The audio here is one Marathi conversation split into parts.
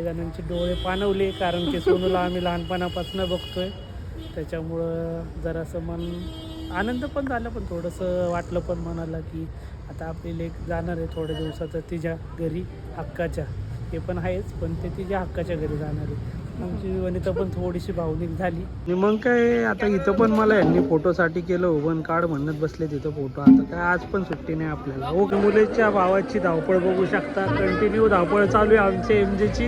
जणांचे डोळे पाणवले, कारण की सोनूला आम्ही लहानपणापासून बघतोय. त्याच्यामुळं जरासं मन आनंद पण झाला, पण थोडंसं वाटलं पण मनाला की आता आपली लेक जाणार आहे थोड्या दिवसात तिच्या घरी हक्काच्या. हे पण आहेच, पण ते तिच्या हक्काच्या घरी जाणार आहे. आमची वनिता पण थोडीशी भावनिक झाली. आणि मग काय आता इथं पण मला यांनी फोटोसाठी केलं, उभं काढ म्हणत बसले तिथं फोटो. आता काय आज पण सुट्टी नाही आपल्याला. हो, मुलीच्या भावाची धावपळ बघू शकता, कंटिन्यू धावपळ चालू आहे आमच्या एमजेची.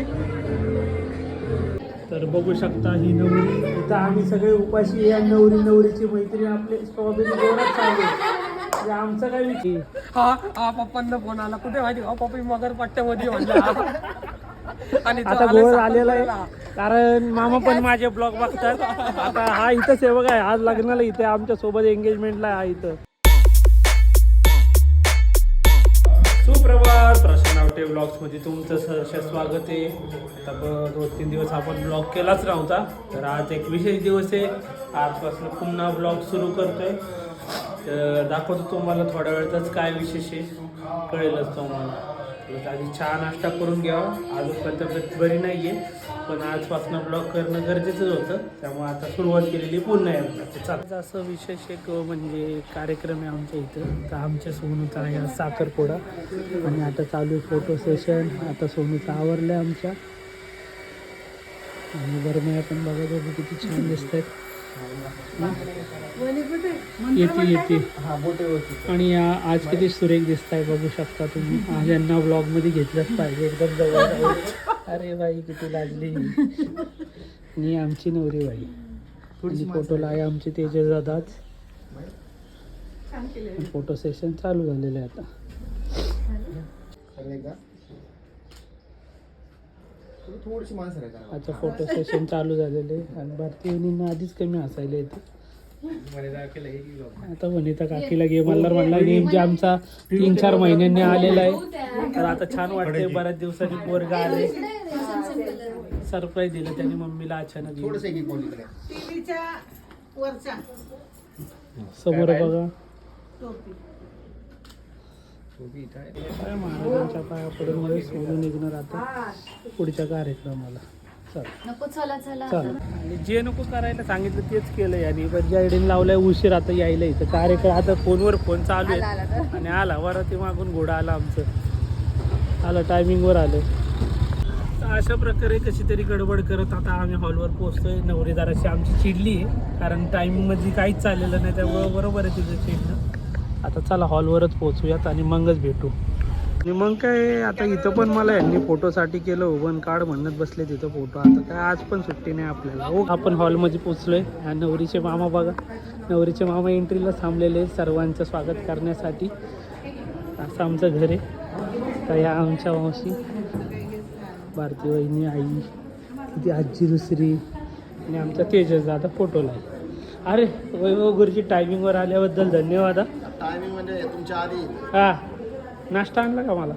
तर बघू शकता ही नवरी, इथं आम्ही सगळे उपाशी आहे. नवरीची मैत्रीण आपले स्ट्रॉबेरी जोरात चालू आहे. आमचं काय विषय. हा पप्पांना फोन आला, कुठे माहिती पप्पा मगर पट्ट्यामध्ये म्हणलं. आणि आता गोळ आलेला आहे, कारण मामा पण माझे ब्लॉग बघतात. आता हा इथंच आहे बघा, आज लग्नाला इथे आमच्या सोबत एंगेजमेंटला आहे इथं. सुप्रभात, प्रशांत आवटे ब्लॉग्समध्ये तुमचं सहर्ष स्वागत आहे. आता 2-3 दिवस आपण ब्लॉग केलाच नव्हता, तर आज एक विशेष दिवस आहे. आजपासून पुन्हा ब्लॉग सुरू करतोय. तर दाखवतो तुम्हाला थोड्या वेळातच काय विशेष आहे, कळेलच तुम्हाला. आधी चहा नाश्ता करून घ्यावा. अजून पण तब्येत बरी नाही आहे, पण आजपासून ब्लॉग करणं गरजेचं होतं. त्यामुळे आता सुरुवात केलेली पुन्हा आहे. चालतं असं विशेष एक म्हणजे कार्यक्रम आहे आमच्या इथं. तर आमच्या सोनूचा आहे साखरपुडा, आणि आता चालू आहे फोटो सेशन. आता सोनूचा आवरलं आहे आमच्या, आणि बरं पण बघा बघू किती छान दिसत आहेत. येते आणि आणि आज किती सुरेख दिसत आहे बघू शकता तुम्ही. आज यांना ब्लॉगमध्ये घेतलंच पाहिजे एकदम जवळ. अरे बाई किती लागली. आणि आमची नवरी बाई, आणि फोटोला आहे आमची तेजस दादाच. फोटो सेशन चालू झालेलं आहे आता. आता फोटो सेशन चालू झालेले, आणि भारतीय वहिनींना आधीच कमी हसायला येते. आता वनिता काकीला घे म्हणला नेमकी आमचा 3-4 महिन्यांनी आलेला आहे. तर आता छान वाटतंय, बऱ्याच दिवसांनी पोरग आले. सरप्राईज दिलं त्याने मम्मीला अचानक. समोर बघा महाराजांच्या पाया पडून सोडून निघणार आता पुढच्या कार्यक्रमाला. आणि जे नको करायला सांगितलं तेच केलंय. आणि ज्या आयडीने लावलाय उशीर आता यायला इथं कार्यक्रम. आता फोनवर फोन चालू आहे, आणि आला वराती मागून घोडा आला आमचं, आलं टायमिंगवर आलं. अशा प्रकारे कशी तरी गडबड करत आता आम्ही हॉलवर पोहोचतोय. नवरी जराशी आमची चिडली आहे, कारण टायमिंगमध्ये काहीच चाललेलं नाही, त्यामुळे बरोबर आहे तिचं चिडणं. आता चला हॉलवरच पोहोचूयात आणि मगच भेटू. आणि मग काय आता इथं पण मला यांनी फोटोसाठी केलं, उभं काढ म्हणत बसले तिथं फोटो. आता काय आज पण सुट्टी नाही आपल्याला. हो, आपण हॉलमध्ये पोचलोय. आणि नवरीचे मामा बघा, नवरीचे मामा एंट्रीला थांबलेले सर्वांचं स्वागत करण्यासाठी. असं आमचं घर आहे. तर या आमच्या मावशी, भारती वहिनी, आई, ती आजी दुसरी, आणि आमचा तेजस दादा फोटोला आहे. अरे वैभव गुरुजी, टायमिंगवर आल्याबद्दल धन्यवाद. टायमिंग म्हणजे तुमच्या आधी. हा, नाश्ता आणला का मला?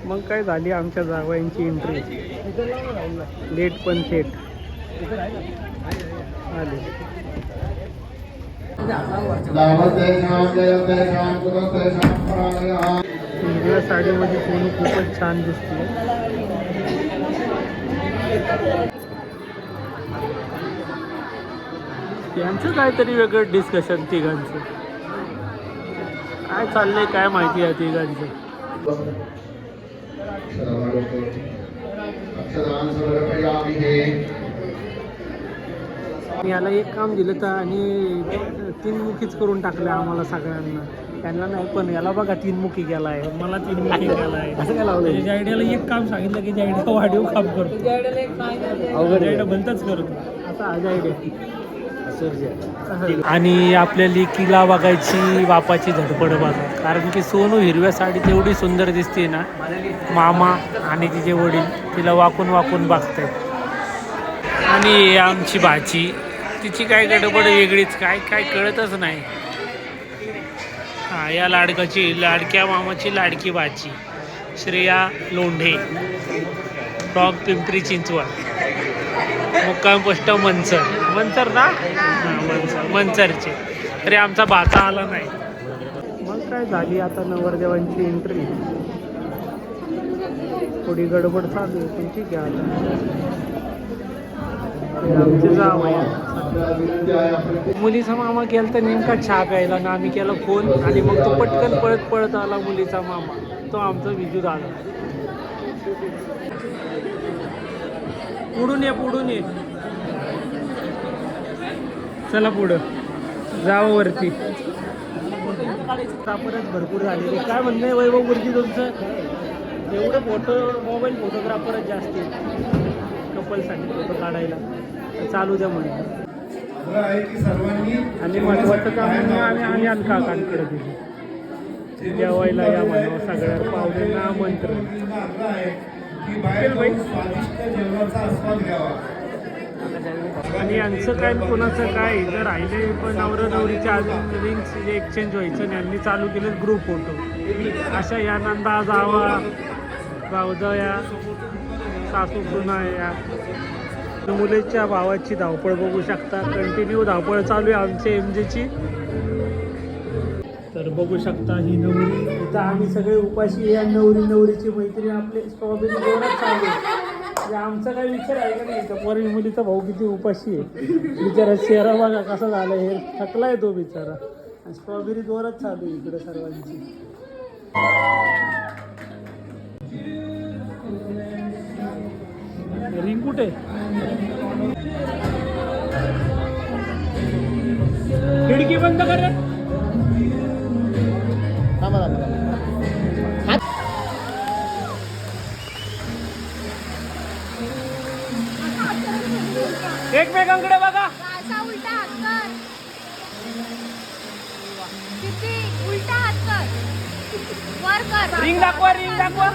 मग काय झाली आमच्या जावयांची एंट्री, लेट पण थेट आले. हिरव्या साडीमध्ये सोनू खूपच छान दिसते. यांचं काहीतरी वेगळं डिस्कशन तिघांचं. काय चाललंय काय माहिती आहे तिघांचं. याला एक काम दिलं तर आणि 3 मुखीच करून टाकलं आम्हाला सगळ्यांना. त्यांना नाही, पण याला बघा 3 मुखी गेला आहे, मला 3 मुखी गेला आहे. असं काय लावलं? ज्या आयडियाला एक काम सांगितलं की ज्या आयडिया वाढीव काम करतो, अवघड आयडिया भलतंच करतो. असा आज आयडिया. आणि आपल्या लेकीला बघायची बापाची धडपड बघा, कारण की सोनू हिरव्या साडीत एवढी सुंदर दिसते ना. मामा आणि तिचे वडील तिला वाकून वाकून बघतायत. आणि आमची भाची, तिची काय गडबड वेगळीच, काय काय कळतच नाही. हा, या लाडक्या मामाची लाडकी भाची श्रेया लोंढे, फ्रॉम पिंपरी चिंचवड, मुक्काम पोस्ट मनसर ना. हां, मनसर. मनसरचे, तरी आमचा भाचा आला नाही. मग काय झाली आता नवरदेवांची एंट्री. थोडी गडबड चालू आहे पण ठीक आहे. आता आमचे जाव आहे. मुलीचा मामा गेला तर नेमका चहा प्यायला ना, आम्ही केला फोन आणि मग तो पटकन पळत पळत आला मुलीचा मामा, तो आमचा विजू दादा. पुढून ये चला पुढं जावं वरती. परत भरपूर झालेले. काय म्हणणं आहे वैभव गुरुजी तुमचं? एवढं मोबाईल फोटोग्राफरच जास्त आहे कपलसाठी फोटो काढायला, चालू द्या म्हणून. आणि महत्वाचं काम आम्ही काकांकडे दिली जेवायला या म्हणावं सगळ्या पाहुण्यांना आमंत्रण. आणि यांचं काय कोणाचं काय जर राहिले पण नवरा नवरीच्या अजून रिंग्स जे एक्सचेंज व्हायचं आणि यांनी चालू केले ग्रुप फोटो. अशा या नंदा जावा भावजया सासू सुना या मुलीच्या भावाची धावपळ बघू शकता. कंटिन्यू धावपळ चालू आहे आमच्या MJची. तर बघू शकता ही नवरी. इथं आम्ही सगळे उपाशी आहे. नवरीची मैत्रीण आपले स्ट्रॉबेरी जोरात चालू आहे. आमचा काही विचार आहे का नाही. तर पोरी मुलीचा भाऊ किती उपाशी आहे बिचारा. चेहरा बघा कसा झाला, हे थकलाय तो बिचारा. आणि स्ट्रॉबेरी जोरात चालू आहे इकडे सर्वांची. रिंग कुठे? खिडकी बंद कर रे. एकमेकांकडे बघा. उलटा हात कर. किती उलटा हात कर. वर कर. रिंग दाखवा.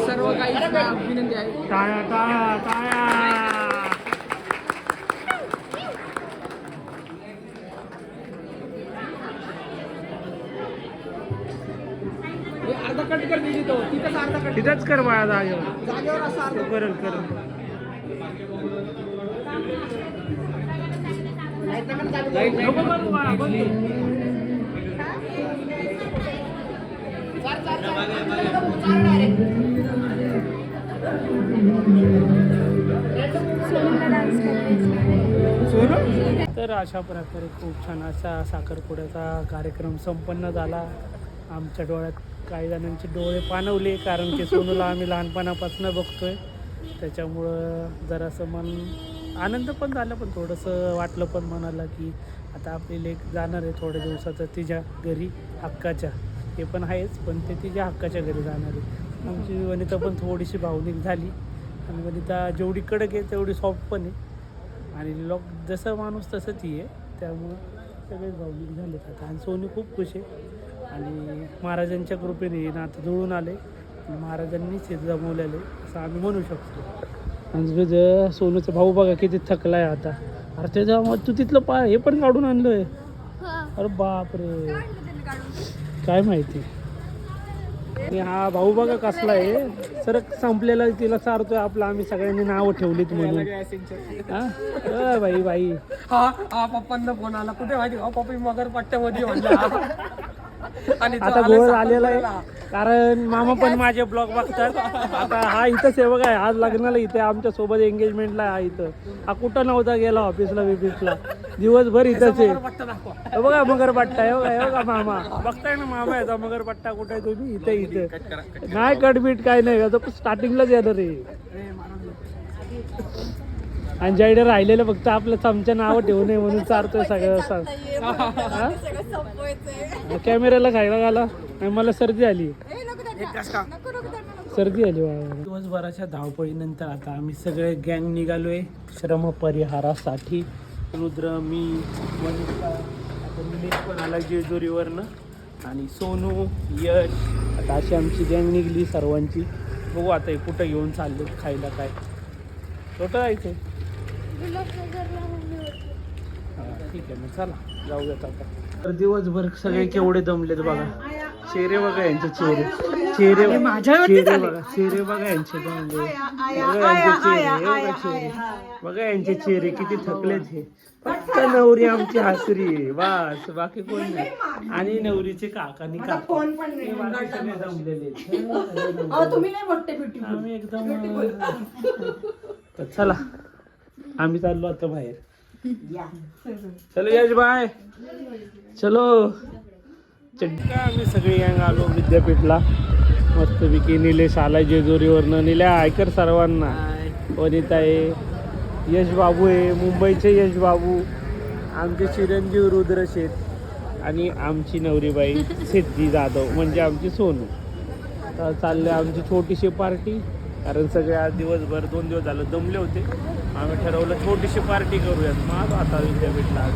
सर्व काही विनंती आहे. टाळ्या. अर्धा कट कर दिली तो तिथंच अर्धा कट. तिथंच कर बाळा जागेवर असं अर्धा करेल. नको करू बाळा, बघ तू. तर अशा प्रकारे खूप छान असा साखरपुड्याचा कार्यक्रम संपन्न झाला. आमच्या डोळ्यात काही जणांचे डोळे पाणवले, कारण की सोनूला आम्ही लहानपणापासून बघतोय. त्याच्यामुळं जरासं मन आनंद पण झाला, पण थोडंसं वाटलं पण मनाला की आता आपली लेक जाणार आहे थोड्या दिवसाचं तिच्या घरी हक्काच्या. ते पण आहेच, पण ते तिच्या हक्काच्या घरी जाणार आहे. आमची वनिता पण थोडीशी भावनिक झाली. आणि वनिता जेवढी कडक आहे तेवढी सॉफ्ट पण आहे. आणि जसं माणूस तसं ती आहे, त्यामुळं सगळेच भावनिक झाले आता. आणि सोनू खूप खुश आहे. आणि महाराजांच्या कृपेने नातं जुळून आले आणि महाराजांनीच हे जमवलेलं आहे असं आम्ही म्हणू शकतो. आणि सोनूचा भाऊ बघा किती थकला आहे आता. अरे त्याचा मग तू तिथलं हे पण काढून आणलंय. अरे बापरे, काय माहिती. हा भाऊ बघा कसला आहे. सर संपलेला तिला सारतोय आपला. आम्ही सगळ्यांनी नावं ठेवलीत म्हणून. हा बाई. हा पप्पांना फोन आला. कुठे माहिती पप्पा मगर पट्ट्यामध्ये म्हणलं. आणि आता गोळ आलेला आहे, कारण मामा पण माझे ब्लॉग बघतात. आता हा इथंच आहे बघा. आज लग्नाला इथे आमच्या सोबत एंगेजमेंटला हा इथं. हा कुठं नव्हता गेला ऑफिसला दिवसभर इथंच आहे. बघा मगरपट्टा आहे बघा मामा. बघताय ना मामा याचा मगरपट्टा कुठे आहे तुम्ही? इथे नाही कटबीट काय नाही. स्टार्टिंगलाच येणार आहे. आणि ज्याकडे राहिलेलं फक्त आपलं चमच्या नावं ठेवू नये म्हणून चारतोय सगळं. कॅमेऱ्याला खायला घाला. आणि मला सर्दी आली. दिवसभराच्या धावपळीनंतर आता आम्ही सगळे गँग निघालोय श्रम परिहारासाठी. रुद्र, मी, वनिता, आता निलेश पण आला जेजुरीवरनं. आणि सोनू, यश, आता अशी आमची गँग निघली सर्वांची. बघू आता हे कुठं घेऊन चालले खायला काय. कुठं जायचं? ठीक आहे मग चला जाऊयात आता. तर दिवसभर सगळे केवढे दमलेत बघा. चेहरे बघा यांचे चेहरे चेहरे चेहरे बघा चेहरे बघा यांचे दमले. बघा यांचे चेहरे बघा यांचे चेहरे किती थकलेत हे. फक्त नवरी आमची हसरी आहे बस, बाकी कोण नाही. आणि नवरीचे काका आणि काका हे बाकी सगळे दमलेले आहेत. आम्ही एकदम तर चला आम्ही चाललो आता बाहेर. चलो यश बाय चलो. चड्डा आम्ही सगळी गँग आलो विद्यापीठला. मस्तपैकी निलेश आलाय जेजुरीवरनं. निल्या ऐकर सर्वांना. वनिता आहे, यश बाबू आहे, मुंबईचे यश बाबू, आमचे चिरंजीव रुद्र शेठ आणि आमची नवरीबाई सिद्धी जाधव म्हणजे आमची सोनू. तर चालले आमची छोटीशी पार्टी. कारण सगळे आज दिवसभर 2 दिवस झालं दमले होते. आम्ही ठरवलं छोटीशी पार्टी करूयात. मग आता विद्यापीठला